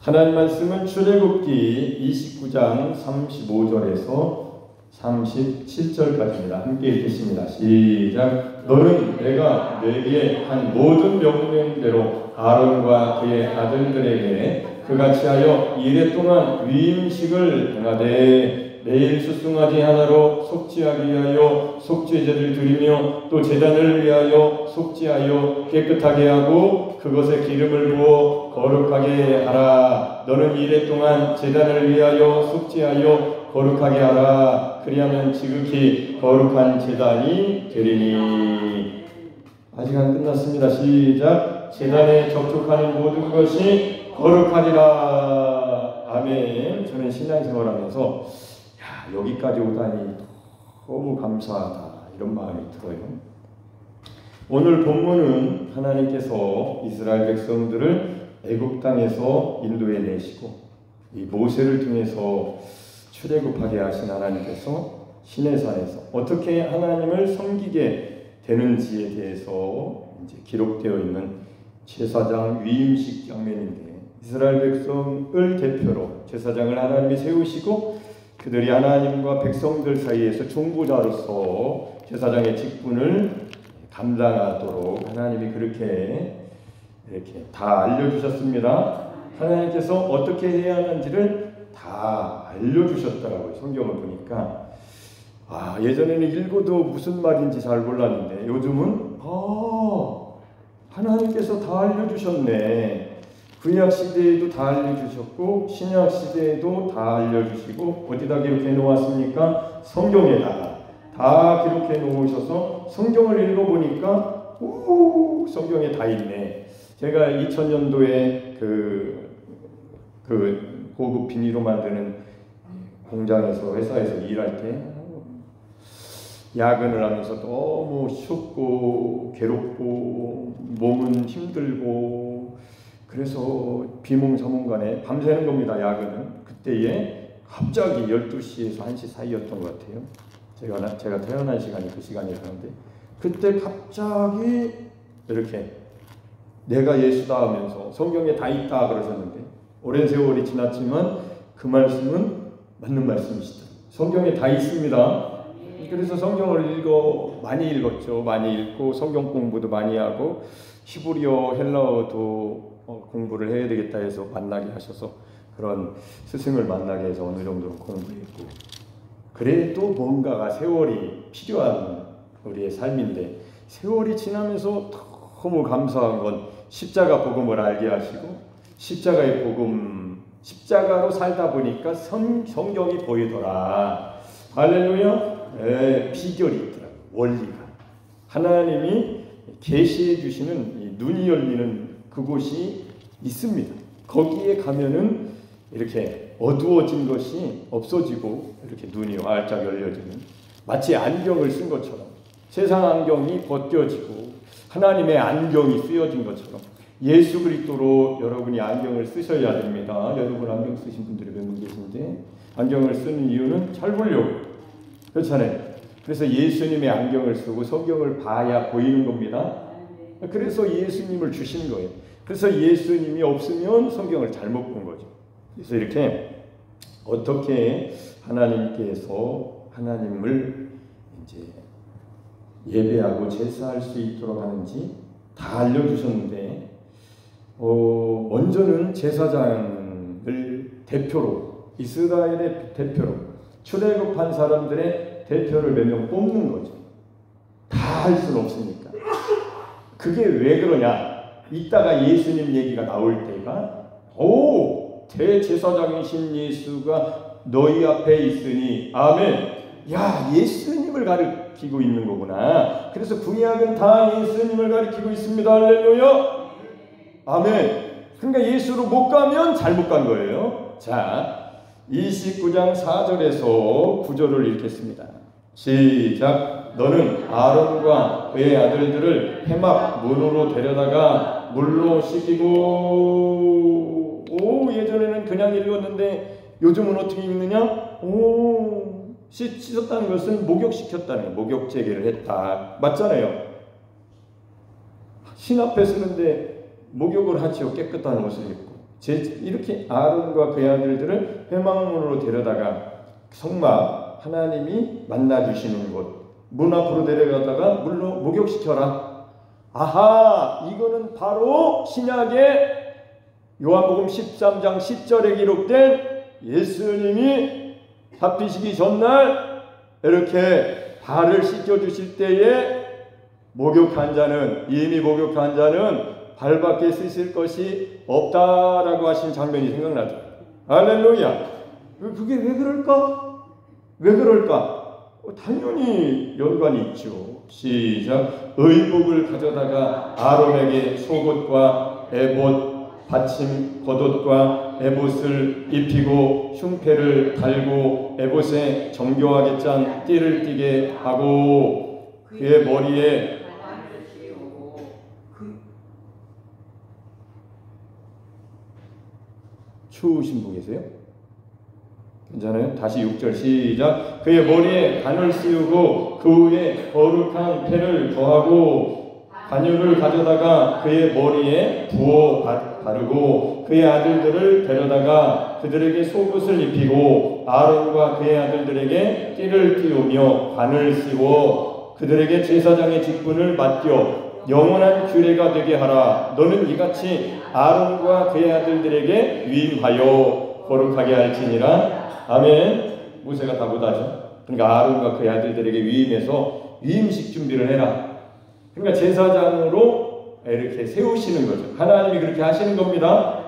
하나님 말씀은 출애굽기 29장 35절에서 37절까지입니다. 함께 읽겠습니다. 시작. 너는 내가 너에게 한 모든 명령대로 아론과 그의 아들들에게 그같이 하여 이레 동안 위임식을 행하되 매일 수송아지 하나로 속죄하기 위하여 속죄제를 드리며 또 제단을 위하여 속죄하여 깨끗하게 하고 그것에 기름을 부어 거룩하게 하라. 너는 이레 동안 제단을 위하여 속죄하여 거룩하게 하라. 그리하면 지극히 거룩한 제단이 되리니. 아직 안 끝났습니다. 시작. 제단에 접촉하는 모든 것이 거룩하리라. 아멘. 저는 신앙생활하면서 여기까지 오다니 너무 감사하다 이런 마음이 들어요. 오늘 본문은 하나님께서 이스라엘 백성들을 애굽 땅에서 인도해 내시고 이 모세를 통해서 출애굽하게 하신 하나님께서 시내산에서 어떻게 하나님을 섬기게 되는지에 대해서 이제 기록되어 있는 제사장 위임식 장면인데, 이스라엘 백성을 대표로 제사장을 하나님이 세우시고 그들이 하나님과 백성들 사이에서 중보자로서 제사장의 직분을 감당하도록 하나님이 그렇게 이렇게 다 알려주셨습니다. 하나님께서 어떻게 해야 하는지를 다 알려주셨더라고요. 성경을 보니까 예전에는 읽어도 무슨 말인지 잘 몰랐는데 요즘은 하나님께서 다 알려주셨네. 구약 시대에도 다 알려주셨고 신약 시대에도 다 알려주시고 어디다 기록해 놓았습니까? 성경에다가 다 기록해 놓으셔서 성경을 읽어보니까 성경에 다 있네. 제가 2000년도에 그 고급 비닐로 만드는 공장에서 회사에서 일할 때 야근을 하면서 너무 춥고 괴롭고 몸은 힘들고 그래서 비몽사몽간에 밤새는 겁니다. 야근은. 그때에 갑자기 12시에서 1시 사이였던 것 같아요. 제가 태어난 시간이 그 시간이었는데 그때 갑자기 이렇게 내가 예수다 하면서 성경에 다 있다 그러셨는데 오랜 세월이 지났지만 그 말씀은 맞는 말씀이시다. 성경에 다 있습니다. 그래서 성경을 많이 읽었죠. 많이 읽고 성경 공부도 많이 하고 히브리어, 헬라어도 공부를 해야 되겠다 해서 만나게 하셔서 그런 스승을 만나게 해서 어느 정도 공부했고, 그래도 뭔가가 세월이 필요한 우리의 삶인데 세월이 지나면서 너무 감사한 건 십자가 복음을 알게 하시고 십자가의 복음, 십자가로 살다 보니까 성경이 보이더라. 할렐루야. 비결이 있더라고요. 원리가. 하나님이 계시해 주시는 눈이 열리는 그곳이 있습니다. 거기에 가면은 이렇게 어두워진 것이 없어지고 이렇게 눈이 활짝 열려지는, 마치 안경을 쓴 것처럼 세상 안경이 벗겨지고 하나님의 안경이 쓰여진 것처럼 예수 그리스도로 여러분이 안경을 쓰셔야 됩니다. 여러분 안경 쓰신 분들이 몇 명 계신데 안경을 쓰는 이유는 잘 보려고. 그렇잖아요. 그래서 예수님의 안경을 쓰고 성경을 봐야 보이는 겁니다. 그래서 예수님을 주신 거예요. 그래서 예수님이 없으면 성경을 잘못 본 거죠. 그래서 이렇게 어떻게 하나님께서 하나님을 이제 예배하고 제사할 수 있도록 하는지 다 알려주셨는데, 먼저는 제사장을 대표로, 이스라엘의 대표로, 출애굽한 사람들의 대표를 몇 명 뽑는 거죠. 다 할 수는 없으니까. 그게 왜 그러냐? 이따가 예수님 얘기가 나올 때가 대제사장이신 예수가 너희 앞에 있으니 아멘. 야, 예수님을 가리키고 있는 거구나. 그래서 구약은 다 예수님을 가리키고 있습니다. 할렐루야. 아멘. 그러니까 예수로 못 가면 잘못 간 거예요. 자, 29장 4절에서 9절을 읽겠습니다. 시작. 너는 아론과 그의 아들들을 회막 문으로 데려다가 물로 씻기고, 예전에는 그냥 읽었는데 요즘은 어떻게 읽느냐? 씻었다는 것은 목욕시켰다는 거예요. 목욕제계를 했다. 맞잖아요. 신 앞에 쓰는데 목욕을 하지요. 깨끗한 옷을 입고. 이렇게 아론과 그의 아들들을 회막문으로 데려다가 성막 하나님이 만나주시는 곳 문 앞으로 데려가다가 물로 목욕시켜라. 아하, 이거는 바로 신약의 요한복음 13장 10절에 기록된 예수님이 잡히시기 전날 이렇게 발을 씻겨주실 때에 목욕한 자는, 이미 목욕한 자는 발밖에 씻을 것이 없다라고 하신 장면이 생각나죠. 할렐루야. 그게 왜 그럴까? 왜 그럴까? 당연히 연관이 있죠. 시작. 의복을 가져다가 아론에게 속옷과 에봇, 받침 겉옷과 에봇을 입히고 흉패를 달고 에봇에 정교하게 짠 띠를 띠게 하고 그의 머리에 추우신 분 계세요? 괜찮아요? 다시 6절 시작. 그의 머리에 관을 씌우고 그 위에 거룩한 패를 더하고 관유를 가져다가 그의 머리에 부어 바르고 그의 아들들을 데려다가 그들에게 속옷을 입히고 아론과 그의 아들들에게 띠를 띄우며 관을 씌워 그들에게 제사장의 직분을 맡겨 영원한 규례가 되게 하라. 너는 이같이 아론과 그의 아들들에게 위임하여 거룩하게 할지니라. 아멘. 모세가 다 못하죠. 그러니까 아론과 그의 아들들에게 위임해서 위임식 준비를 해라. 그러니까 제사장으로 이렇게 세우시는 거죠. 하나님이 그렇게 하시는 겁니다.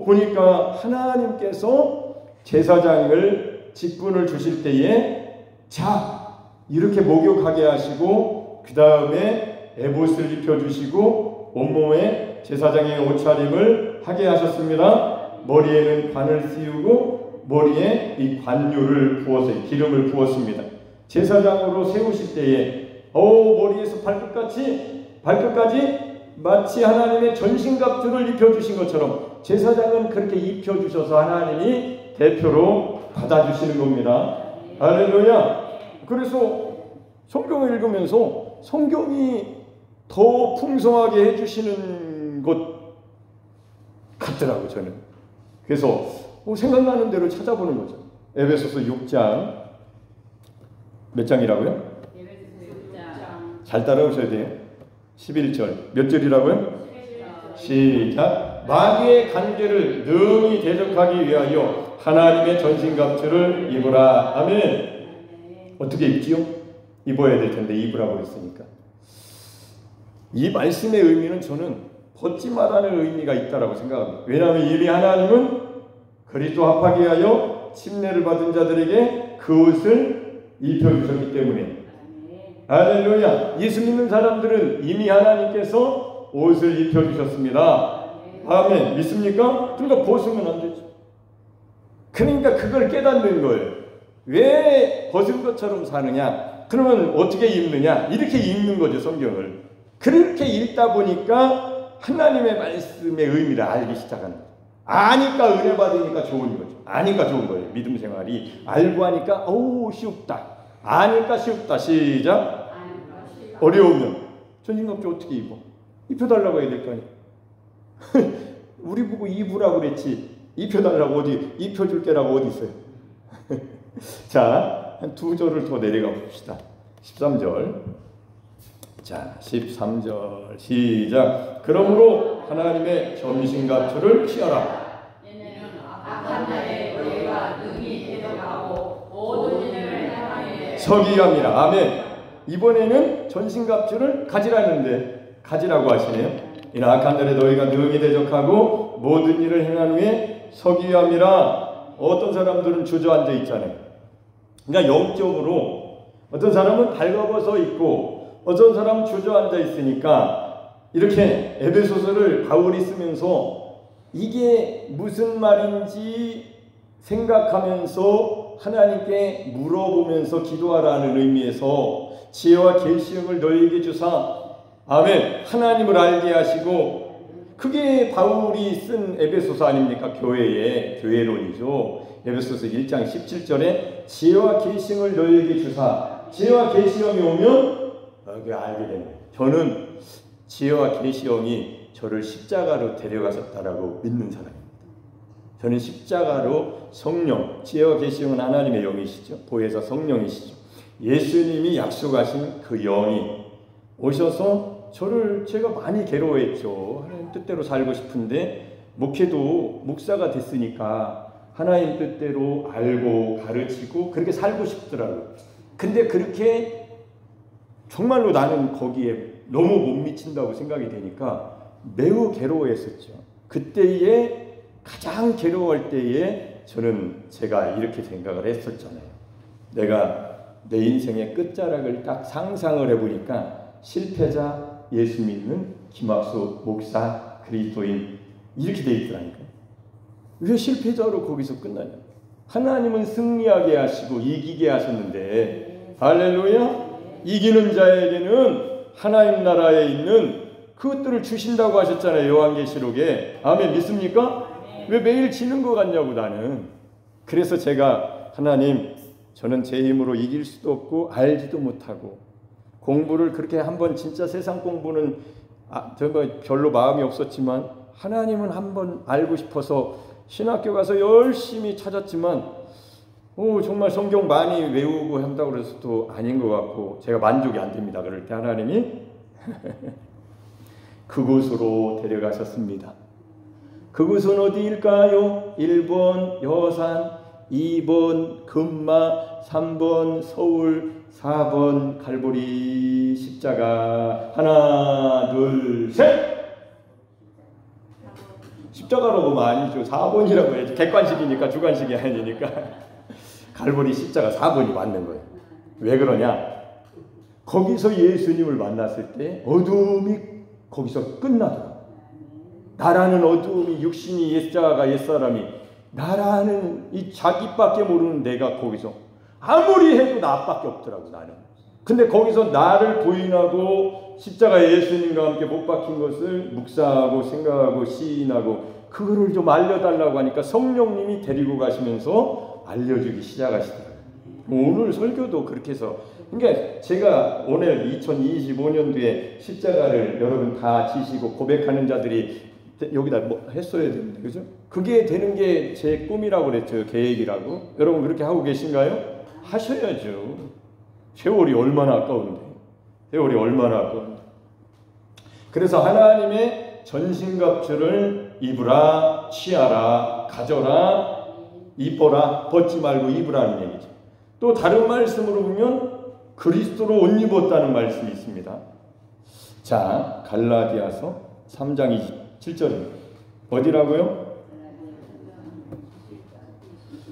보니까 하나님께서 제사장을 직분을 주실 때에 자, 이렇게 목욕하게 하시고 그 다음에 에봇을 입혀주시고 온몸에 제사장의 옷차림을 하게 하셨습니다. 머리에는 관을 씌우고 머리에 이 관유를 부어서 기름을 부었습니다. 제사장으로 세우실 때에 머리에서 발끝까지 마치 하나님의 전신갑주를 입혀주신 것처럼 제사장은 그렇게 입혀주셔서 하나님이 대표로 받아주시는 겁니다. 할렐루야. 그래서 성경을 읽으면서 성경이 더 풍성하게 해주시는 것 같더라고요, 저는. 그래서 생각나는 대로 찾아보는 거죠. 에베소서 6장 몇 장이라고요? 잘 따라오셔야 돼요. 11절 몇 절이라고요? 시작. 마귀의 관계를 능히 대적하기 위하여 하나님의 전신갑주를 입으라. 아멘. 어떻게 입지요? 입어야 될 텐데 입으라고 했으니까. 이 말씀의 의미는 저는 벗지 말라는 의미가 있다라고 생각합니다. 왜냐하면 이미 하나님은 그리스도 합하게 하여 침례를 받은 자들에게 그 옷을 입혀주셨기 때문에. 할렐루야. 예수 믿는 사람들은 이미 하나님께서 옷을 입혀주셨습니다. 아멘. 믿습니까? 그러니까 벗으면 안 되죠. 그러니까 그걸 깨닫는 거예요. 왜 벗은 것처럼 사느냐? 그러면 어떻게 읽느냐? 이렇게 읽는 거죠, 성경을. 그렇게 읽다 보니까 하나님의 말씀의 의미를 알기 시작하는 거죠. 아니까 은혜 받으니까 좋은 거죠. 아니까 좋은 거예요. 믿음 생활이. 알고 하니까 쉽다. 아니까 쉽다. 시작. 어려우면 전신갑주 어떻게 입어? 입혀달라고 해야 될 거 아니야. 우리 보고 입으라고 그랬지 입혀달라고 어디 입혀줄게라고 어디 있어요. 자, 한 두 절을 더 내려가 봅시다. 13절. 자, 13절 시작. 그러므로 하나님의 전신갑주를 취하라. 서기함이라. 아멘. 이번에는 전신갑주를 가지라는데 가지라고 하시네요. 이는 악한 날에 너희가 능히 대적하고 모든 일을 행한 후에 서기함이라. 어떤 사람들은 주저앉아 있잖아요. 그러니까 영적으로 어떤 사람은 발가벗어 있고 어떤 사람은 주저앉아 있으니까 이렇게 에베소서를 바울이 쓰면서 이게 무슨 말인지 생각하면서 하나님께 물어보면서 기도하라는 의미에서 지혜와 계시형을 너희에게 주사 아멘 하나님을 알게 하시고 그게 바울이 쓴 에베소서 아닙니까? 교회론이죠. 에베소서 1장 17절에 지혜와 계시형을 너희에게 주사 지혜와 계시형이 오면 그게 알게 됩니다. 저는 지혜와 계시형이 저를 십자가로 데려가셨다라고 믿는 사람입니다. 저는 십자가로 성령, 지혜와 계시는 하나님의 영이시죠. 보혜사 성령이시죠. 예수님이 약속하신 그 영이 오셔서 제가 많이 괴로워했죠. 하나님 뜻대로 살고 싶은데 목회도 목사가 됐으니까 하나님 뜻대로 알고 가르치고 그렇게 살고 싶더라고요. 근데 그렇게 정말로 나는 거기에 너무 못 미친다고 생각이 되니까 매우 괴로워했었죠. 그때에 가장 괴로워할 때에 제가 이렇게 생각을 했었잖아요. 내가 내 인생의 끝자락을 딱 상상을 해보니까 실패자, 예수 믿는 김학수 목사, 그리스도인 이렇게 돼 있더라니까요. 왜 실패자로 거기서 끝나냐? 하나님은 승리하게 하시고 이기게 하셨는데, 할렐루야! 이기는 자에게는 하나님 나라에 있는 그것들을 주신다고 하셨잖아요. 요한계시록에. 아멘. 믿습니까? 왜 매일 지는 것 같냐고 나는. 그래서 제가 하나님, 저는 제 힘으로 이길 수도 없고 알지도 못하고 공부를 그렇게 한번 진짜 세상 공부는 정말 별로 마음이 없었지만 하나님은 한번 알고 싶어서 신학교 가서 열심히 찾았지만 정말 성경 많이 외우고 한다고 해서 또 아닌 것 같고 제가 만족이 안 됩니다. 그럴 때 하나님이 그곳으로 데려가셨습니다. 그곳은 어디일까요? 1번 여산, 2번 금마, 3번 서울, 4번 갈보리 십자가. 하나, 둘, 셋! 십자가라고 하면 아니죠. 4번이라고 해야지. 객관식이니까 주관식이 아니니까. 갈보리 십자가 4번이 맞는 거예요. 왜 그러냐? 거기서 예수님을 만났을 때 어두움이 거기서 끝나더라고요. 나라는 어두움이 육신이 옛자가 옛사람이 나라는 이 자기밖에 모르는 내가 거기서 아무리 해도 나밖에 없더라고 나는. 근데 거기서 나를 부인하고 십자가에 예수님과 함께 못 박힌 것을 묵상하고 생각하고 시인하고 그거를 좀 알려달라고 하니까 성령님이 데리고 가시면서 알려주기 시작하시더라고요. 오늘 설교도 그렇게 해서 그러니까 제가 오늘 2025년도에 십자가를 여러분 다 지시고 고백하는 자들이 여기다 뭐 했어야 되는데 그죠? 그게 되는 게 제 꿈이라고 그랬죠. 계획이라고. 여러분 그렇게 하고 계신가요? 하셔야죠. 세월이 얼마나 아까운데. 세월이 얼마나 아까운데. 그래서 하나님의 전신갑주를 입으라, 취하라, 가져라, 입어라, 벗지 말고 입으라는 얘기죠. 또 다른 말씀으로 보면 그리스도로 옷 입었다는 말씀이 있습니다. 자, 갈라디아서 3장 27절입니다. 어디라고요?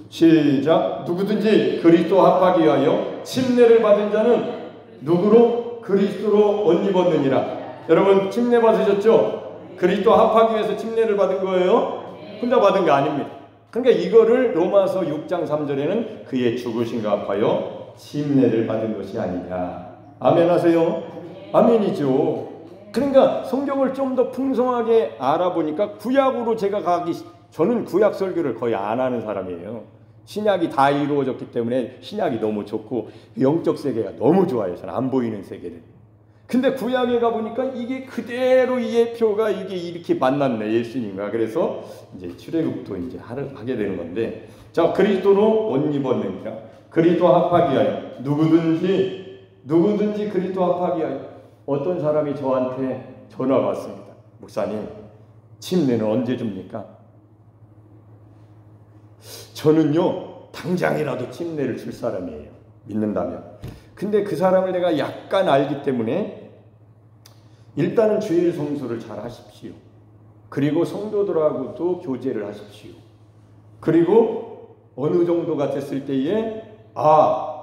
시작. 누구든지 그리스도 합하기 위하여 침례를 받은 자는 누구로? 그리스도로 옷 입었느니라. 여러분 침례 받으셨죠? 그리스도 합하기 위해서 침례를 받은 거예요? 혼자 받은 게 아닙니다. 그러니까 이거를 로마서 6장 3절에는 그의 죽으심과 합하여 침례를 받은 것이 아니냐. 아멘 하세요? 아멘이죠. 그러니까 성경을 좀 더 풍성하게 알아보니까 구약으로 저는 구약 설교를 거의 안 하는 사람이에요. 신약이 다 이루어졌기 때문에 신약이 너무 좋고 영적 세계가 너무 좋아요. 저는 안 보이는 세계를. 근데 구약에 가보니까 이게 그대로 이 예표가 이게 이렇게 만났네 예수님과. 그래서 이제 출애굽도 이제 하게 되는 건데, 자 그리스도로 옷 입었느니라. 그리스도 합하기 위하여 누구든지 그리스도 합하기 위하여. 어떤 사람이 저한테 전화가 왔습니다. 목사님 침례는 언제 줍니까? 저는요 당장이라도 침례를 줄 사람이에요. 믿는다면. 근데 그 사람을 내가 약간 알기 때문에 일단은 주일 성수를 잘 하십시오. 그리고 성도들하고도 교제를 하십시오. 그리고 어느 정도가 됐을 때에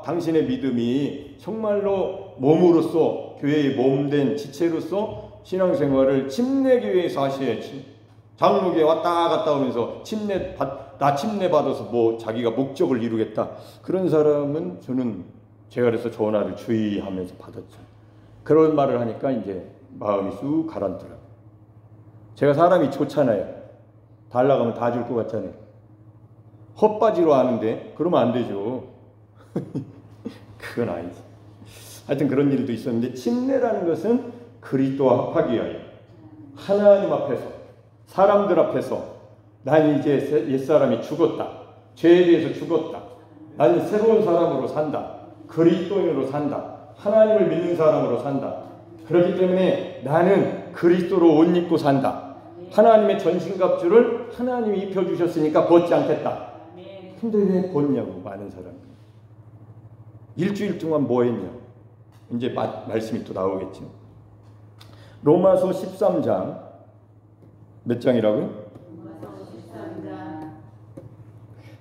당신의 믿음이 정말로 몸으로서 교회의 몸된 지체로서 신앙생활을 침례기 위해서 하셔야지. 장로교에 왔다 갔다 오면서 나 침례 받아서 뭐 자기가 목적을 이루겠다. 그런 사람은 제가 그래서 전화를 주의하면서 받았죠. 그런 말을 하니까 이제 마음이 쑥 가라앉더라고요. 제가 사람이 좋잖아요. 달라가면 다 줄 것 같잖아요. 헛바지로 하는데 그러면 안 되죠. 그건 아니지. 하여튼 그런 일도 있었는데 침례라는 것은 그리스도와 합하기 위하여. 하나님 앞에서, 사람들 앞에서 난 이제 옛사람이 죽었다. 죄에 대해서 죽었다. 나는 새로운 사람으로 산다. 그리스도인으로 산다. 하나님을 믿는 사람으로 산다. 그렇기 때문에 나는 그리스도로 옷 입고 산다. 하나님의 전신갑주를 하나님이 입혀주셨으니까 벗지 않겠다. 근데 왜 벗냐고 많은 사람이. 일주일 동안 뭐 했냐. 이제 말씀이 또 나오겠죠. 로마서 13장 몇 장이라고요?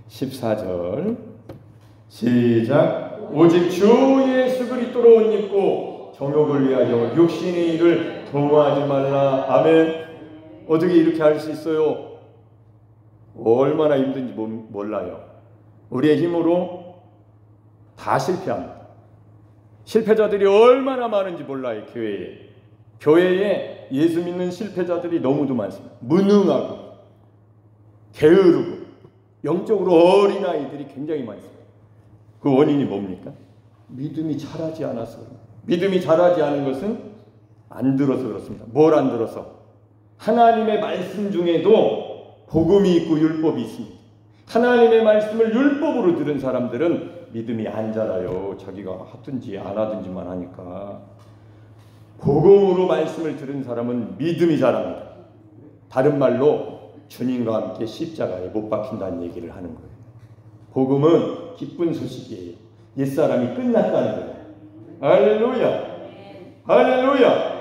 14절 시작. 오직 주 예수 그리스도로 옷 입고 정욕을 위하여 육신의 일을 도모하지 말라. 아멘. 어떻게 이렇게 할 수 있어요? 얼마나 힘든지 몰라요. 우리의 힘으로 다 실패합니다. 실패자들이 얼마나 많은지 몰라요. 교회에 예수 믿는 실패자들이 너무도 많습니다. 무능하고 게으르고 영적으로 어린 아이들이 굉장히 많습니다. 그 원인이 뭡니까? 믿음이 자라지 않아서. 믿음이 자라지 않은 것은 안 들어서 그렇습니다. 뭘 안 들어서? 하나님의 말씀 중에도 복음이 있고 율법이 있습니다. 하나님의 말씀을 율법으로 들은 사람들은 믿음이 안 자라요. 자기가 하든지 안 하든지만 하니까. 복음으로 말씀을 들은 사람은 믿음이 자랍니다. 다른 말로 주님과 함께 십자가에 못 박힌다는 얘기를 하는 거예요. 복음은 기쁜 소식이에요. 옛사람이 끝났다는 거예요. 할렐루야. 할렐루야.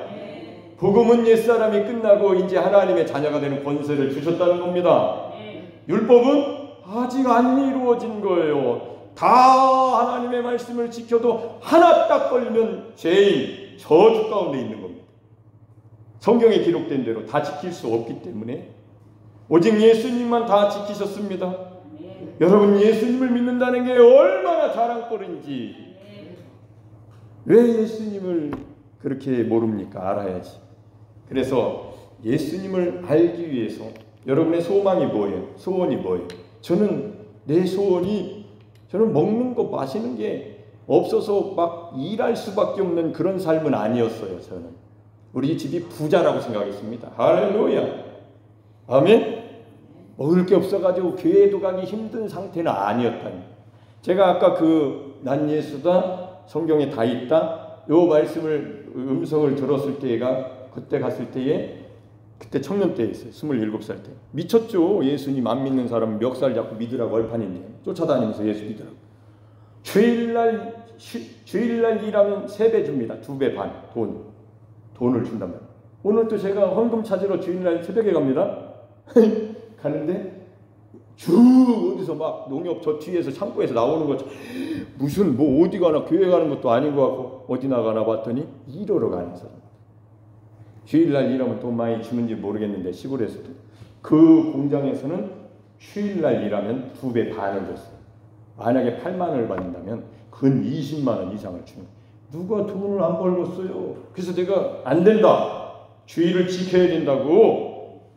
복음은 옛사람이 끝나고 이제 하나님의 자녀가 되는 권세를 주셨다는 겁니다. 율법은 아직 안 이루어진 거예요. 다 하나님의 말씀을 지켜도 하나 딱 걸리면 죄인, 저주 가운데 있는 겁니다. 성경에 기록된 대로 다 지킬 수 없기 때문에 오직 예수님만 다 지키셨습니다. 여러분, 예수님을 믿는다는 게 얼마나 자랑거리인지. 왜 예수님을 그렇게 모릅니까? 알아야지. 그래서 예수님을 알기 위해서 여러분의 소망이 뭐예요? 소원이 뭐예요? 내 소원이 저는 먹는 거 마시는 게 없어서 막 일할 수밖에 없는 그런 삶은 아니었어요. 저는 우리 집이 부자라고 생각했습니다. 할렐루야. 아멘. 먹을 게 없어가지고 교회에도 가기 힘든 상태는 아니었다니. 제가 아까 난 예수다, 성경에 다 있다, 요 말씀을 음성을 들었을 때가 그때 갔을 때에 그때 청년 때에 있어요. 27살 때. 미쳤죠. 예수님 안 믿는 사람은 멱살 잡고 믿으라고 얼판인데 쫓아다니면서 예수 믿으라고. 주일날 일하면 3배 줍니다. 2배 반 돈을 준단 말이에요. 오늘 또 제가 헌금 찾으러 주일날 새벽에 갑니다. 가는데 어디서 막 농협 저 뒤에서 창고에서 나오는 거죠. 무슨 어디 가나 교회 가는 것도 아닌 것 같고 어디 나가나 봤더니 일하러 가는 사람. 주일날 일하면 돈 많이 주는지 모르겠는데 시골에서도 그 공장에서는 주일날 일하면 2배 반을 줬어요. 만약에 8만 원을 받는다면 근 20만 원 이상을 주는. 누가 돈을 안 벌겠어요. 그래서 내가 안 된다. 주일을 지켜야 된다고.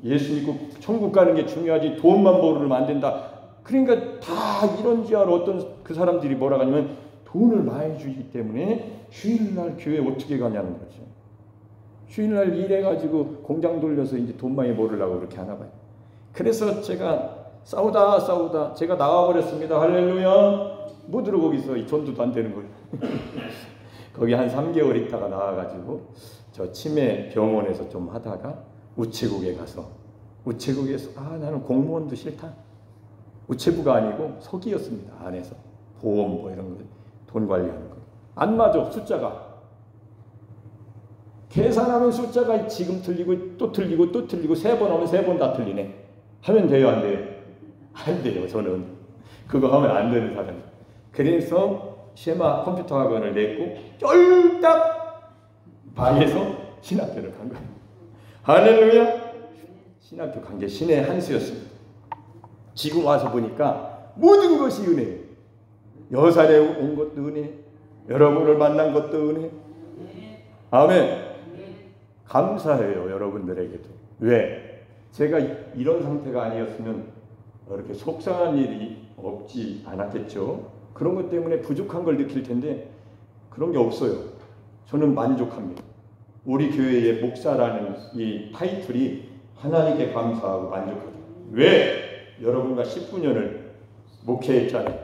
예수 믿고 천국 가는 게 중요하지 돈만 벌으면 안 된다. 그러니까 다 이런지 알아. 어떤 그 사람들이 뭐라 하냐면 돈을 많이 주기 때문에 주일날 교회 어떻게 가냐는 거죠. 주일날 일해가지고 공장 돌려서 이제 돈 많이 벌으려고 그렇게 하나 봐요. 그래서 제가 싸우다 제가 나와버렸습니다. 할렐루야. 뭐 들어 거기서 전도도 안 되는 거예요. 거기 한 3개월 있다가 나와가지고 저 치매 병원에서 좀 하다가 우체국에 가서 우체국에서 나는 공무원도 싫다. 우체부가 아니고 서기였습니다. 안에서 보험 이런 거 돈 관리하는 거. 안 맞아 숫자가. 계산하면 숫자가 지금 틀리고 또 틀리고 또 틀리고 3번 하면 3번 다 틀리네. 하면 돼요? 안 돼요? 안 돼요. 저는 그거 하면 안 되는 사람. 그래서 쉐마 컴퓨터 학원을 냈고 쫄딱 방에서 신학교를 간 거예요. 할렐루야. 신학교 간 게 신의 한 수였습니다. 지금 와서 보니까 모든 것이 은혜예요. 여산에 온 것도 은혜, 여러분을 만난 것도 은혜. 아멘. 감사해요. 여러분들에게도. 왜? 제가 이런 상태가 아니었으면 이렇게 속상한 일이 없지 않았겠죠. 그런 것 때문에 부족한 걸 느낄 텐데 그런 게 없어요. 저는 만족합니다. 우리 교회의 목사라는 이 타이틀이 하나님께 감사하고 만족하다. 왜? 여러분과 19년을 목회했잖아요.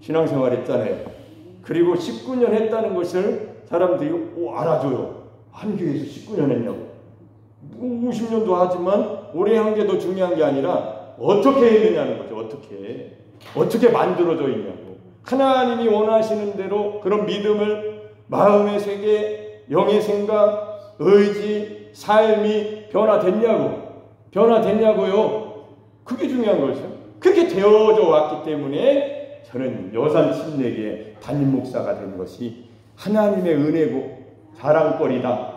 신앙생활했잖아요. 그리고 19년 했다는 것을 사람들이 알아줘요. 한 교회에서 19년 했냐고. 50년도 하지만 오래 한 게 더 중요한 게 아니라 어떻게 했느냐는 거죠. 어떻게 만들어져 있냐고. 하나님이 원하시는 대로 그런 믿음을 마음의 세계, 영의 생각, 의지, 삶이 변화됐냐고요. 그게 중요한 거죠. 그렇게 되어져 왔기 때문에 저는 여산 침례교회 담임 목사가 된 것이 하나님의 은혜고 자랑거리다.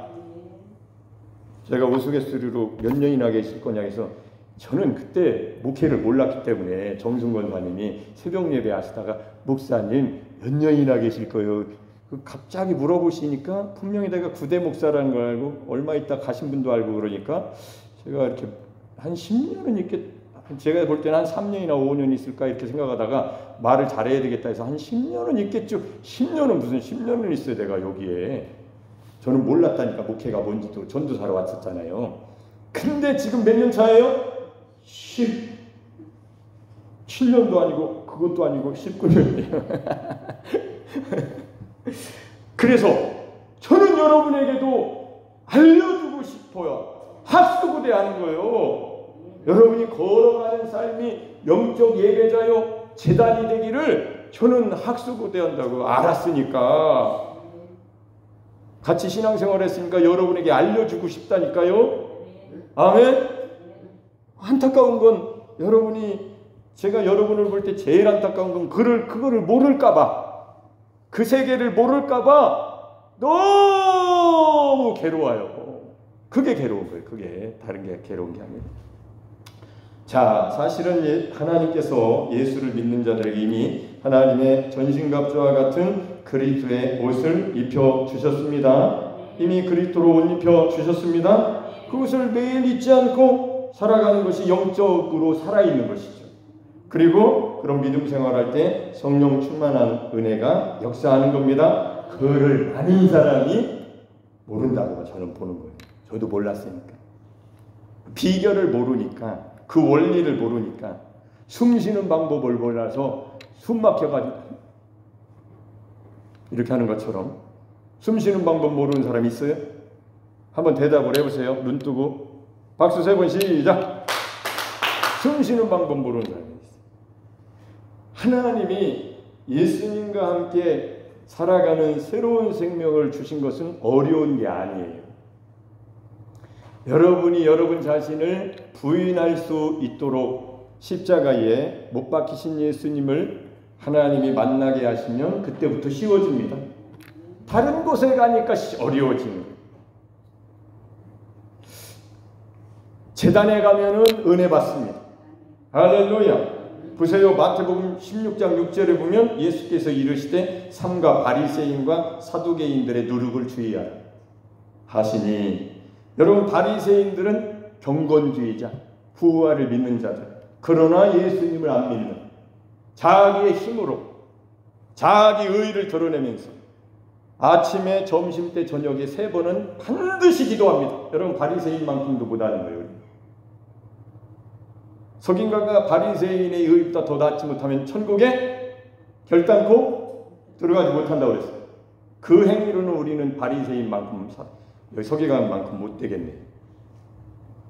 제가 우스갯소리로 몇 년이나 계실 거냐 해서 저는 그때 목회를 몰랐기 때문에 정승건 사님이 새벽 예배 하시다가 목사님 몇 년이나 계실 거예요. 갑자기 물어보시니까 분명히 내가 구대 목사라는 걸 알고 얼마 있다 가신 분도 알고 그러니까 제가 이렇게 한 10년은 있겠, 제가 볼 때는 한 3년이나 5년 있을까 이렇게 생각하다가 말을 잘해야 되겠다 해서 한 10년은 있겠죠. 10년은 무슨 10년은 있어요. 내가 여기에. 저는 몰랐다니까 목회가 뭔지도. 전도사로 왔었잖아요. 근데 지금 몇 년 차예요? 17년도 아니고 그것도 아니고 19년이에요. 그래서 저는 여러분에게도 알려주고 싶어요. 학수고대 하는 거예요. 여러분이 걸어가는 삶이 영적 예배자요 제단이 되기를 저는 학수고대 한다고 알았으니까 같이 신앙생활 했으니까 여러분에게 알려주고 싶다니까요. 아멘. 안타까운 건 여러분이 제가 여러분을 볼 때 제일 안타까운 건 그거를 모를까봐 그 세계를 모를까봐 너무 괴로워요. 그게 괴로운 거예요. 그게 다른 게 괴로운 게 아니에요. 자, 사실은 하나님께서 예수를 믿는 자들에게 이미 하나님의 전신갑주와 같은 그리스도의 옷을 입혀주셨습니다. 이미 그리스도로 옷 입혀주셨습니다. 그것을 매일 잊지 않고 살아가는 것이 영적으로 살아있는 것이죠. 그리고 그런 믿음 생활할 때 성령 충만한 은혜가 역사하는 겁니다. 그를 아는 사람이 모른다고 저는 보는 거예요. 저도 몰랐으니까. 비결을 모르니까 그 원리를 모르니까 숨 쉬는 방법을 몰라서 숨 막혀가지고 이렇게 하는 것처럼 숨 쉬는 방법 모르는 사람 있어요? 한번 대답을 해보세요. 눈 뜨고 박수 3번 시작. 숨 쉬는 방법 모르는 사람이 있어요. 하나님이 예수님과 함께 살아가는 새로운 생명을 주신 것은 어려운 게 아니에요. 여러분이 여러분 자신을 부인할 수 있도록 십자가에 못 박히신 예수님을 하나님이 만나게 하시면 그때부터 쉬워집니다. 다른 곳에 가니까 어려워지는 거예요. 제단에 가면은 은혜 받습니다. 할렐루야. 보세요. 마태복음 16장 6절에 보면 예수께서 이르시되 삼가 바리새인과 사두개인들의 누룩을 주의하라 하시니, 여러분 바리새인들은 경건주의자, 부활을 믿는 자들, 그러나 예수님을 안 믿는, 자기의 힘으로 자기 의의를 드러내면서 아침에 점심때 저녁에 3번은 반드시 기도합니다. 여러분 바리새인만큼도 못하는 거예요. 석인가가 바리새인의 의의보다 더 낫지 못하면 천국에 결단코 들어가지 못한다고 그랬어요. 그 행위로는 우리는 바리새인만큼, 서기관만큼 못 되겠네요.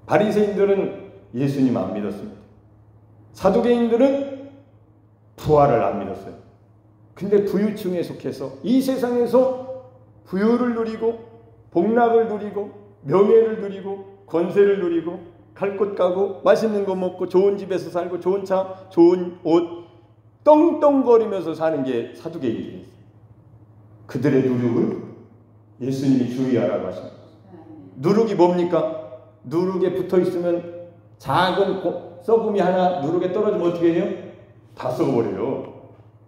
바리새인들은 예수님 안 믿었습니다. 사두개인들은 부활을 안 믿었어요. 근데 부유층에 속해서 이 세상에서 부유를 누리고 복락을 누리고 명예를 누리고 권세를 누리고 갈 곳 가고 맛있는 거 먹고 좋은 집에서 살고 좋은 차, 좋은 옷 떵떵거리면서 사는 게 사두개인들이에요. 그들의 누룩을 예수님이 주의하라고 하십니다. 누룩이 뭡니까? 누룩에 붙어있으면 작은 썩음이 하나 누룩에 떨어지면 어떻게 해요? 다 썩어버려요.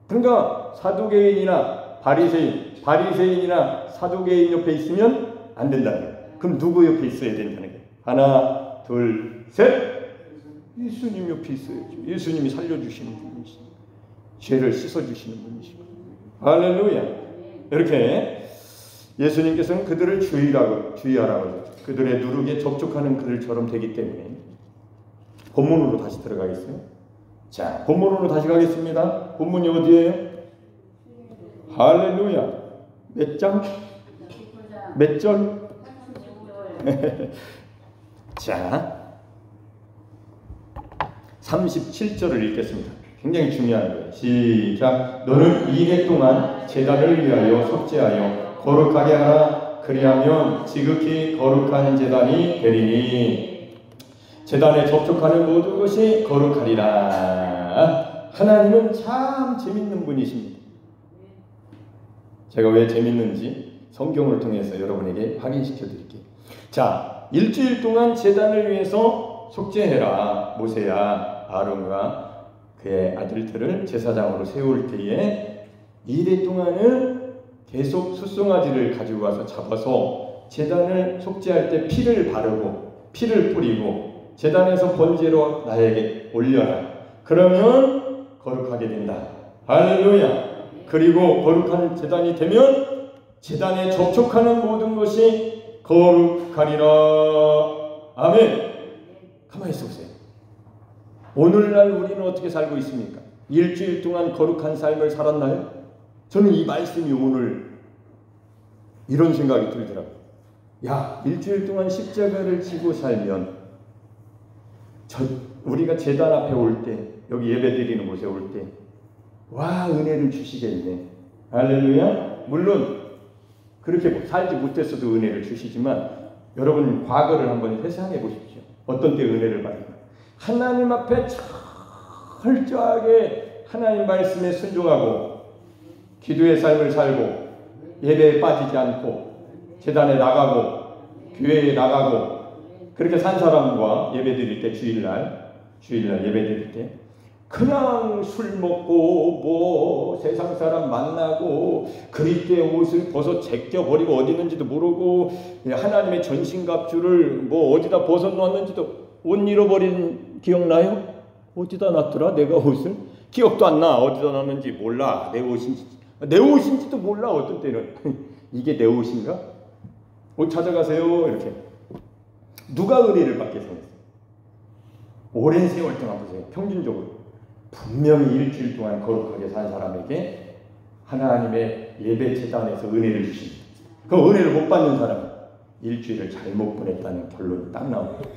그러니까 사두개인이나 바리새인이나 사두개인 옆에 있으면 안 된다는 거예요. 그럼 누구 옆에 있어야 된다는 거예요? 하나, 둘, 셋. 예수님 옆에 있어야죠. 예수님이 살려주시는 분이시고 죄를 씻어주시는 분이시고. 할렐루야. 이렇게 예수님께서는 그들을 주의하라고 하셨죠. 그들의 누룩에 접촉하는 그들처럼 되기 때문에. 본문으로 다시 들어가겠어요? 자, 본문으로 다시 가겠습니다. 본문이 어디예요? 할렐루야. 몇 장? 몇 절? 자, 37절을 읽겠습니다. 굉장히 중요한 거예요. 시작. 너는 2해 동안 제단을 위하여 속죄하여 거룩하게 하라. 그리하면 지극히 거룩한 제단이 되리니 제단에 접촉하는 모든 것이 거룩하리라. 하나님은 참 재밌는 분이십니다. 제가 왜 재밌는지 성경을 통해서 여러분에게 확인시켜 드릴게요. 자, 일주일 동안 제단을 위해서 속죄해라. 모세야 아론과 그의 아들들을 제사장으로 세울 때에 2일 동안은 계속 숫송아지를 가지고 와서 잡아서 제단을 속죄할 때 피를 바르고 피를 뿌리고 제단에서 번제로 나에게 올려라. 그러면 거룩하게 된다. 할렐루야. 그리고 거룩한 제단이 되면 제단에 접촉하는 모든 것이 거룩하리라. 아멘. 가만히 있어 보세요. 오늘날 우리는 어떻게 살고 있습니까? 일주일 동안 거룩한 삶을 살았나요? 저는 이 말씀이 오늘 이런 생각이 들더라고요. 야, 일주일 동안 십자가를 지고 살면 우리가 제단 앞에 올 때, 여기 예배드리는 곳에 올 때, 와, 은혜를 주시겠네. 할렐루야. 물론 그렇게 살지 못했어도 은혜를 주시지만 여러분 과거를 한번 회상해 보십시오. 어떤 때 은혜를 받을까? 하나님 앞에 철저하게 하나님 말씀에 순종하고 기도의 삶을 살고 예배에 빠지지 않고 제단에 나가고 교회에 나가고 그렇게 산 사람과 예배드릴 때 주일날 예배드릴 때 그냥 술 먹고 뭐 세상 사람 만나고 그리스도의 옷을 벗어 제껴버리고 어디 있는지도 모르고 하나님의 전신갑주를 뭐 어디다 벗어놓았는지도 옷 잃어버린 기억나요? 어디다 놨더라 내가 옷을? 기억도 안 나. 어디다 놨는지 몰라. 내 옷인지도 몰라. 어떤 때는 이게 내 옷인가? 옷 찾아가세요. 이렇게 누가 은혜를 받게 생겼어요? 오랜 세월 동안 보세요. 평균적으로 분명히 일주일 동안 거룩하게 산 사람에게 하나님의 예배 제단에서 은혜를 주십니다. 그 은혜를 못 받는 사람은 일주일을 잘못 보냈다는 결론이 딱 나옵니다.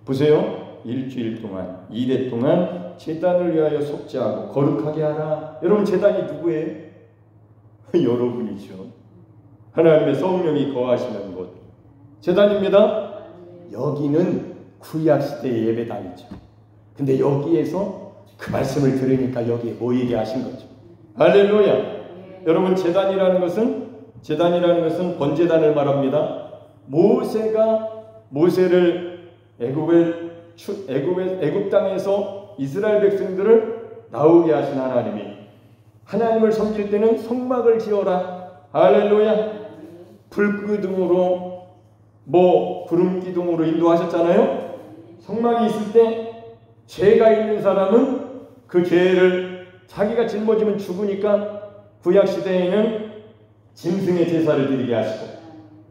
보세요. 일주일 동안 2회 동안 제단을 위하여 속죄하고 거룩하게 하라. 여러분 제단이 누구예요? 여러분이죠. 하나님의 성령이 거하시는 곳 제단입니다. 여기는 구약시대의 예배당이죠. 근데 여기에서 그 말씀을 들으니까 여기에 모이게 하신 거죠. 할렐루야. 여러분 제단이라는 것은 번제단을 말합니다. 모세를 애굽 땅에서 이스라엘 백성들을 나오게 하신 하나님을 섬길 때는 성막을 지어라. 할렐루야. 불기둥으로 구름 기둥으로 인도하셨잖아요. 성막이 있을 때 죄가 있는 사람은 그 죄를 자기가 짊어지면 죽으니까 구약 시대에는 짐승의 제사를 드리게 하시고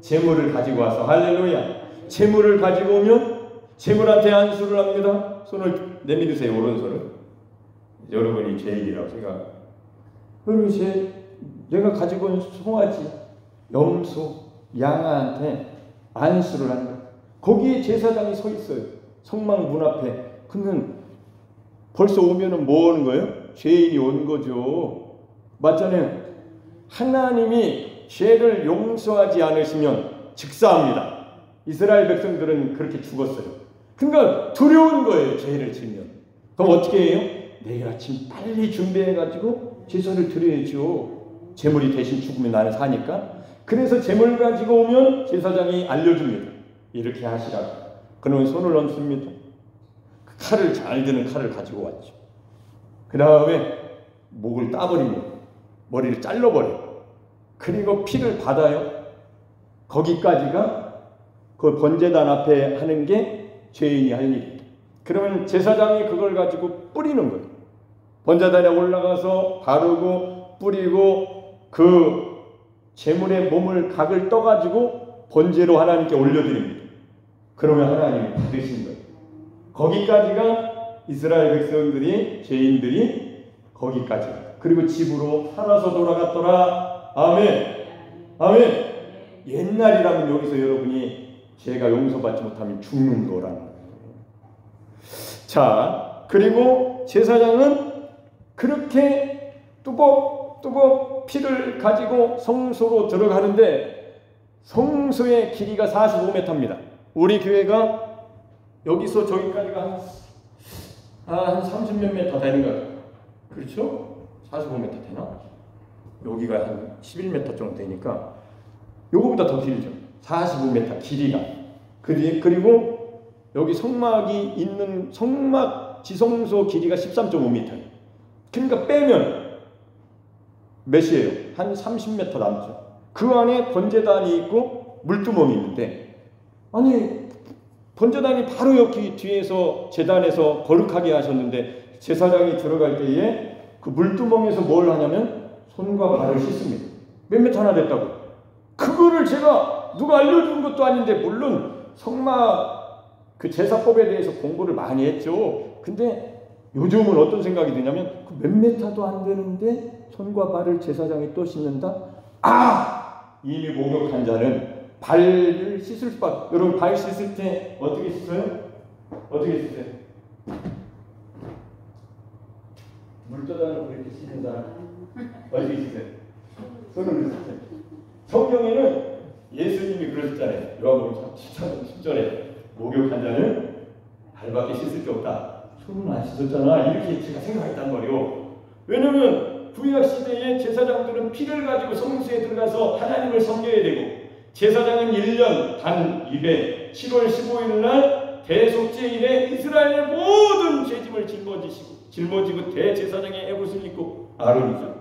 제물을 가지고 와서 할렐루야. 제물을 가지고 오면 제물한테 안수를 합니다. 손을 내밀으세요. 오른손을. 여러분이 죄인이라고 생각. 그리고 내가 가지고 온 송아지, 염소, 양아한테 안수를 합니다. 거기에 제사장이 서 있어요. 성막 문 앞에. 그러면 벌써 오면은 뭐 하는 거예요? 죄인이 온 거죠. 맞잖아요. 하나님이 죄를 용서하지 않으시면 즉사합니다. 이스라엘 백성들은 그렇게 죽었어요. 그러니까 두려운 거예요. 죄를 지면. 그럼 어떻게 해요? 내일 아침 빨리 준비해가지고 제사를 드려야죠. 제물이 대신 죽으면 나는 사니까. 그래서 제물 가지고 오면 제사장이 알려줍니다. 이렇게 하시라고. 그러면 손을 얹습니다. 칼을 잘 드는 칼을 가지고 왔죠. 그 다음에 목을 따버립니다. 머리를 잘라버려요. 그리고 피를 받아요. 거기까지가 그 번제단 앞에 하는 게 죄인이 할 일이에요. 그러면 제사장이 그걸 가지고 뿌리는 거예요. 번제단에 올라가서 바르고 뿌리고 그 제물의 몸을 각을 떠가지고 번제로 하나님께 올려드립니다. 그러면 하나님이 받으신 거예요. 거기까지가 이스라엘 백성들이, 죄인들이 거기까지. 그리고 집으로 살아서 돌아갔더라. 아멘. 아멘. 옛날이라면 여기서 여러분이 죄가 용서받지 못하면 죽는 거라는 거예요. 자, 그리고 제사장은 그렇게 뚜벅뚜벅 피를 가지고 성소로 들어가는데 성소의 길이가 45m입니다. 우리 교회가 여기서 저기까지가 한 30몇 m 되는 것 같아요. 그렇죠? 45m 되나? 여기가 한 11m 정도 되니까 요거보다 더 길죠. 45m 길이가. 그리고 여기 성막이 있는 성막 지성소 길이가 13.5m. 그러니까 빼면 몇이에요? 한 30m 남죠. 그 안에 번제단이 있고 물두멍이 있는데, 아니 번제단이 바로 여기 뒤에서 제단에서 거룩하게 하셨는데 제사장이 들어갈 때에 그 물두멍에서 뭘 하냐면 손과 발을 씻습니다. 몇 미터나 됐다고. 그거를 제가 누가 알려준 것도 아닌데, 물론 성막 그 제사법에 대해서 공부를 많이 했죠. 근데 요즘은 어떤 생각이 드냐면 그 몇 미터도 안 되는데 손과 발을 제사장이 또 씻는다? 아! 이미 목욕한 자는 발을 씻을 수밖에. 여러분 발 씻을 때 어떻게 씻어요? 어떻게 씻어요? 물 떠다 놓고 이렇게 씻는 사람 어떻게 씻어요? 손으로 씻어요. 성경에는 예수님이 그러셨잖아요. 요한복음 10절에 목욕한 자는 발밖에 씻을 게 없다. 손은 안 씻었잖아. 이렇게 제가 생각했단 말이에요. 왜냐면 구약 시대에 제사장들은 피를 가지고 성소에 들어가서 하나님을 섬겨야 되고, 제사장은 1년 단 2배 7월 15일 날 대속죄일에 이스라엘의 모든 죄짐을 짊어지고 대제사장의 에봇을 입고, 아론이죠.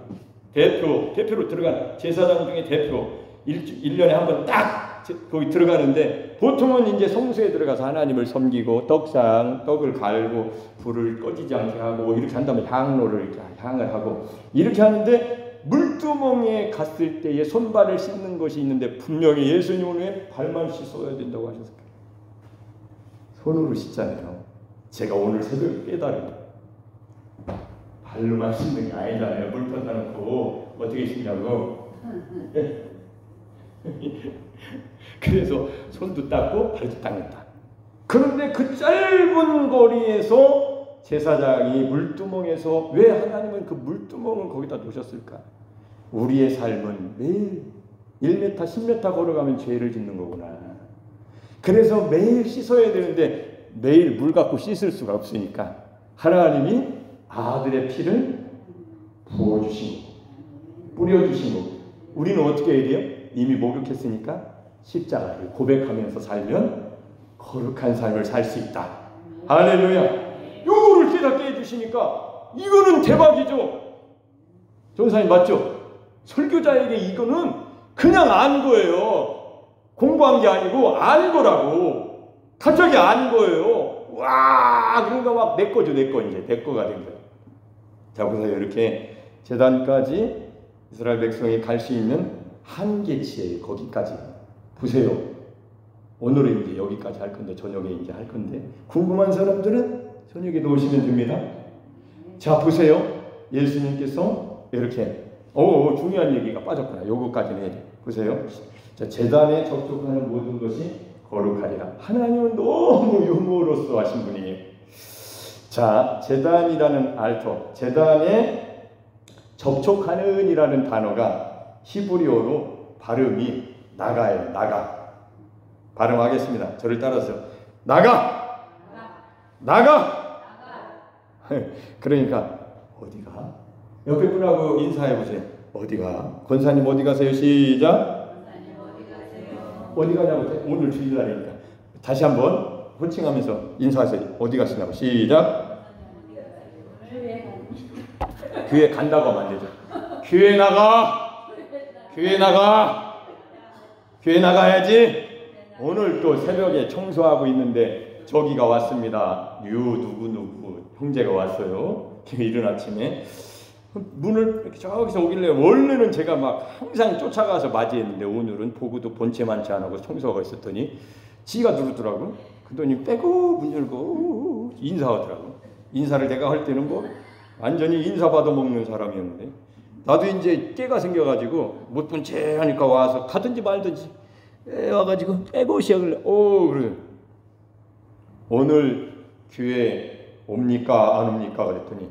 대표로 들어간 제사장 중에 대표 1년에 한 번 딱 거기 들어가는데, 보통은 이제 성소에 들어가서 하나님을 섬기고 떡을 갈고 불을 꺼지지 않게 하고 이렇게 한 다음에 향을 하고 이렇게 하는데, 물두멍에 갔을 때에 손발을 씻는 것이 있는데 분명히 예수님은 왜 발만 씻어야 된다고 하셨을까요? 손으로 씻잖아요. 제가 오늘 새벽에 깨달은 발로만 씻는 게 아니잖아요. 물 떠다 놓고 어떻게 씻냐고. 그래서 손도 닦고 발도 닦는다. 그런데 그 짧은 거리에서 제사장이 물두멍에서 왜 하나님은 그 물두멍을 거기다 놓으셨을까? 우리의 삶은 매일 1m, 10m 걸어가면 죄를 짓는 거구나. 그래서 매일 씻어야 되는데 매일 물 갖고 씻을 수가 없으니까 하나님이 아들의 피를 부어주신 거고, 뿌려주신 거고, 우리는 어떻게 해야 돼요? 이미 목욕했으니까 십자가를 고백하면서 살면 거룩한 삶을 살 수 있다. 할렐루야. 요거를 깨닫게 해주시니까 이거는 대박이죠. 전사님 맞죠? 설교자에게 이거는 그냥 안 거예요. 공부한 게 아니고 안 거라고. 갑자기 안 거예요. 와, 그러니까 막 내 거죠. 내 거. 이제 내 거가 된 거예요. 자, 그래서 이렇게 제단까지 이스라엘 백성이 갈 수 있는 한계치에 거기까지. 보세요. 오늘은 이제 여기까지 할 건데, 저녁에 이제 할 건데, 궁금한 사람들은 저녁에 놓으시면 됩니다. 자, 보세요. 예수님께서 이렇게 중요한 얘기가 빠졌구나. 요거까지는 해야 돼. 보세요. 자, 제단에 접촉하는 모든 것이 거룩하리라. 하나님은 너무 유머러스 하신 분이에요. 자, 제단이라는 알터, 제단에 접촉하는 이라는 단어가 히브리어로 발음이 나가예요. 나가. 발음하겠습니다. 저를 따라서 나가. 그러니까 어디가? 옆에 분하고 인사해 보세요. 어디가? 권사님 어디 가세요? 시작. 어디 가냐고. 오늘 주일날이니까 다시 한번 호칭하면서 인사하세요. 어디 가시냐고. 시작. 교회 간다고 하면 안 되죠. 교회 나가. 교회 나가야지. 오늘 또 새벽에 청소하고 있는데 저기가 왔습니다. 누구 형제가 왔어요. 이른 아침에 문을 이렇게 저기서 오길래 원래는 제가 막 항상 쫓아가서 맞이했는데 오늘은 보고도 본체만치 안 하고 청소가 있었더니 지가 누르더라고. 그러더니 빼고 문 열고 인사하더라고. 인사를 내가 할 때는 뭐 완전히 인사 받아먹는 사람이었는데 나도 이제 깨가 생겨가지고 못 본 채 하니까 와서 가든지 말든지 와가지고 빼고 시작을 그래. 오늘 교회 옵니까 안 옵니까 그랬더니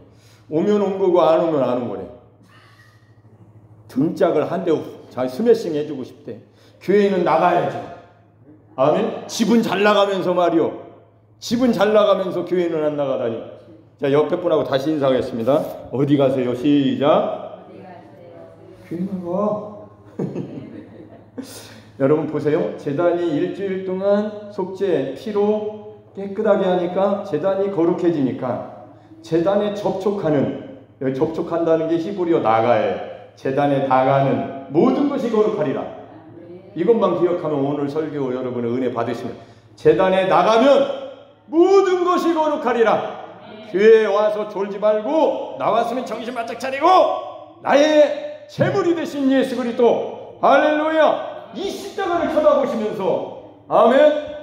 오면 온 거고 안 오면 안 온 거래. 등짝을 한 대 스매싱 해주고 싶대. 교회는 나가야죠. 아멘. 집은 잘 나가면서 말이요. 집은 잘 나가면서 교회는 안 나가다니. 자, 옆에 분하고 다시 인사하겠습니다. 어디 가세요? 시작. 어디 가세요? 교회 나가. 여러분 보세요. 재단이 일주일 동안 속죄 피로 깨끗하게 하니까 재단이 거룩해지니까 재단에 접촉한다는 게 히브리어 나가예요. 재단에 나가는 모든 것이 거룩하리라. 이것만 기억하면 오늘 설교 여러분의 은혜 받으시면 재단에 나가면 모든 것이 거룩하리라. 교회에 와서 졸지 말고 나왔으면 정신 바짝 차리고 나의 재물이 되신 예수 그리스도 할렐루야 이 십자가를 쳐다보시면서 아멘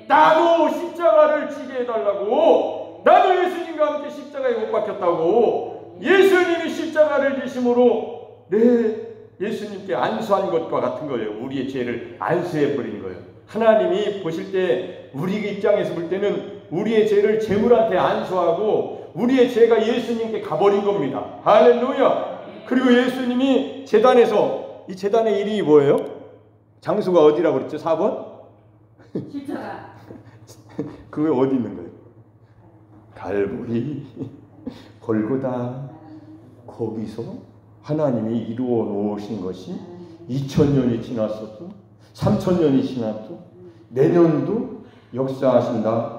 나도 십자가를 지게 해달라고 나도 예수님과 함께 십자가에 못 박혔다고 예수님이 십자가를 지심으로 내 예수님께 안수한 것과 같은 거예요. 우리의 죄를 안수해버린 거예요. 하나님이 보실 때 우리 입장에서 볼 때는 우리의 죄를 재물한테 안수하고 우리의 죄가 예수님께 가버린 겁니다. 할렐루야. 그리고 예수님이 제단에서 이 제단의 이름이 뭐예요? 장소가 어디라고 그랬죠? 4번? 십자가. 그게 어디 있는 거예요? 갈보리 골고다. 거기서 하나님이 이루어 놓으신 것이 2000년이 지났어도 3000년이 지났도 내년도 역사하신다.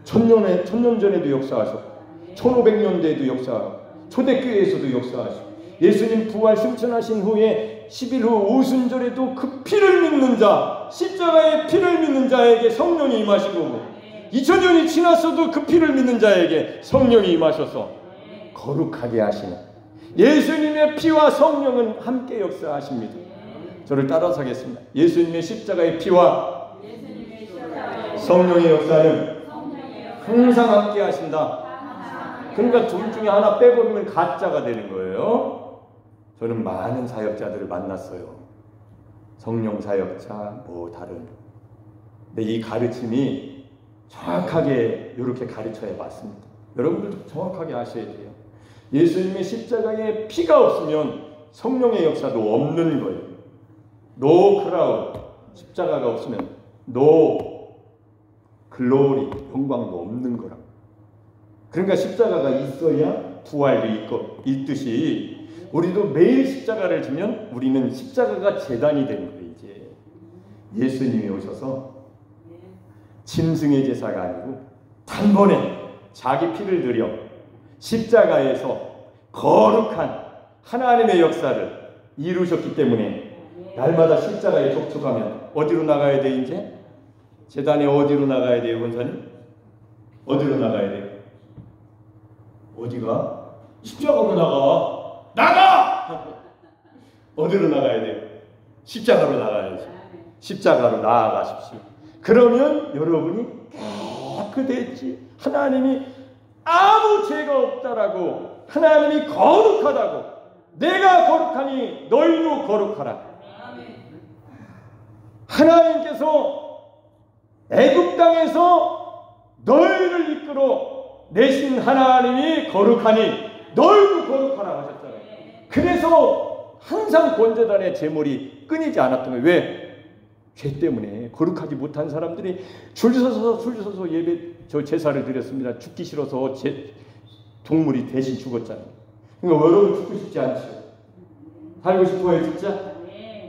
1000년 전에도 역사하셨고 1500년대에도 역사하고 초대교회에서도 역사하시고 예수님 부활 승천하신 후에 10일 후 오순절에도 그 피를 믿는 자 십자가의 피를 믿는 자에게 성령이 임하신 거고 2000년이 지났어도 그 피를 믿는 자에게 성령이 임하셔서 거룩하게 하시는 예수님의 피와 성령은 함께 역사하십니다. 저를 따라서 하겠습니다. 예수님의 십자가의 피와 성령의 역사는 항상 함께 하신다. 그러니까 둘 중에 하나 빼버리면 가짜가 되는 거예요. 저는 많은 사역자들을 만났어요. 성령 사역자 뭐 다른. 근데 이 가르침이 정확하게 이렇게 가르쳐야 맞습니다. 여러분들도 정확하게 아셔야 돼요. 예수님의 십자가에 피가 없으면 성령의 역사도 없는 거예요. 노 크라운 십자가가 없으면 노 글로리 영광도 없는 거라고. 그러니까 십자가가 있어야 부활도 있듯이 우리도 매일 십자가를 지면 우리는 십자가가 제단이 되는 거예요. 이제 예수님이 오셔서 짐승의 제사가 아니고 단번에 자기 피를 들여 십자가에서 거룩한 하나님의 역사를 이루셨기 때문에 날마다 십자가에 접촉하면 어디로 나가야 돼? 이제 제단에 어디로 나가야 돼요, 권사님? 어디로 나가야 돼요? 어디가? 십자가로 나가! 어디로 나가야 돼요? 십자가로 나가야죠. 십자가로 나아가십시오. 그러면 여러분이 깨끗했지. 하나님이 아무 죄가 없다라고, 하나님이 거룩하다고, 내가 거룩하니 너희도 거룩하라. 하나님께서 애굽 땅에서 너희를 이끌어 내신 하나님이 거룩하니 너희도 거룩하라 하셨잖아요. 그래서 항상 번제단의 제물이 끊이지 않았던 거예요. 왜? 죄 때문에 거룩하지 못한 사람들이 줄 서서 예배 제사를 드렸습니다. 죽기 싫어서 동물이 대신 죽었잖아요. 그러니까 여러분 죽고 싶지 않죠? 살고 싶어요, 진짜?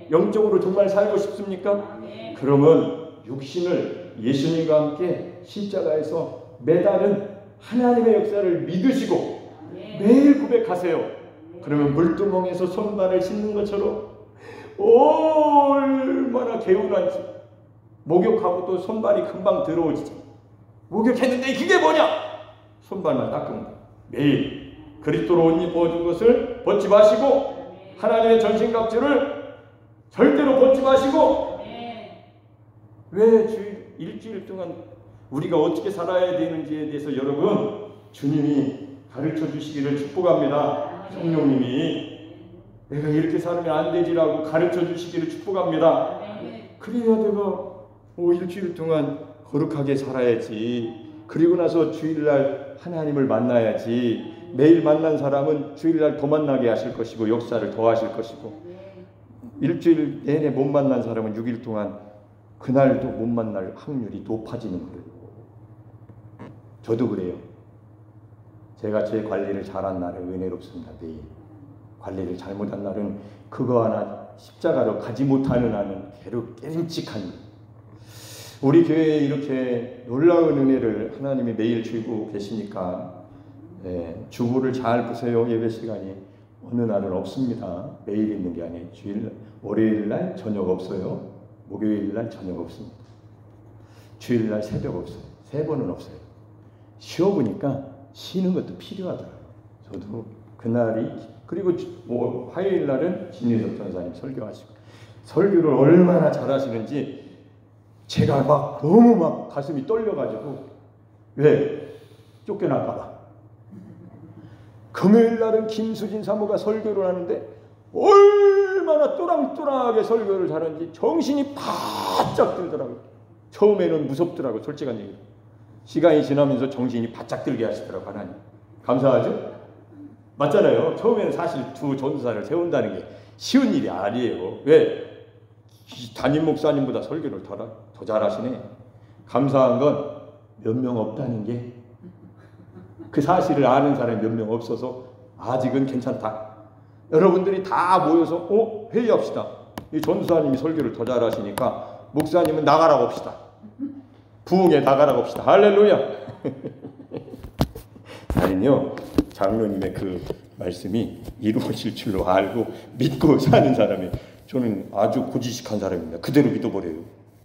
영적으로 정말 살고 싶습니까? 그러면 육신을 예수님과 함께 십자가에서 매달은 하나님의 역사를 믿으시고 매일 고백하세요. 그러면 물두멍에서 손발을 씻는 것처럼 얼마나 개운한지. 목욕하고 또 손발이 금방 들어오지. 목욕했는데 그게 뭐냐? 손발만 닦으면 매일 그리스도로 옷 입어준 것을 벗지 마시고 하나님의 전신갑주를 절대로 벗지 마시고 왜 일주일 동안 우리가 어떻게 살아야 되는지에 대해서 여러분 주님이 가르쳐 주시기를 축복합니다. 성령님이 내가 이렇게 살면 안 되지라고 가르쳐 주시기를 축복합니다. 그래야 내가 일주일 동안 거룩하게 살아야지. 그리고 나서 주일날 하나님을 만나야지. 매일 만난 사람은 주일날 더 만나게 하실 것이고 역사를 더 하실 것이고 일주일 내내 못 만난 사람은 6일 동안 그날도 못 만날 확률이 높아지는 거예요. 저도 그래요. 제가 제 관리를 잘한 날은 은혜롭습니다. 매일 관리를 잘못한 날은 그거 하나 십자가로 가지 못하는 한은 깨름칙한 일. 우리 교회에 이렇게 놀라운 은혜를 하나님이 매일 주고 계시니까 주보를 잘 보세요. 예배 시간이 어느 날은 없습니다. 매일 있는 게 아니에요. 주일 월요일날 저녁 없어요. 목요일날 저녁 없습니다. 주일날 새벽 없어요. 3번은 없어요. 쉬어보니까 쉬는 것도 필요하더라고요. 저도 그날이 그리고 화요일날은 진희석 전사님 설교하시고 설교를 얼마나 잘하시는지 제가 너무 가슴이 떨려가지고 왜? 쫓겨날까봐. 금요일날은 김수진 사모가 설교를 하는데 얼마나 또랑또랑하게 설교를 잘하는지 정신이 바짝 들더라고요. 처음에는 무섭더라고요. 솔직한 얘기로. 시간이 지나면서 정신이 바짝 들게 하시더라고요. 하나님. 감사하죠? 맞잖아요. 처음에는 사실 2 전도사를 세운다는 게 쉬운 일이 아니에요. 왜? 담임 목사님보다 설교를 더 잘하시네. 감사한 건 몇 명 없다는 게 그 사실을 아는 사람이 몇 명 없어서 아직은 괜찮다. 여러분들이 다 모여서 회의합시다. 이 전도사님이 설교를 더 잘하시니까 목사님은 나가라고 합시다. 부흥에 나가라고 합시다. 할렐루야. 나는요 장로님의 그 말씀이 이루어질 줄로 알고 믿고 사는 사람이 저는 아주 고지식한 사람입니다. 그대로 믿어버려요.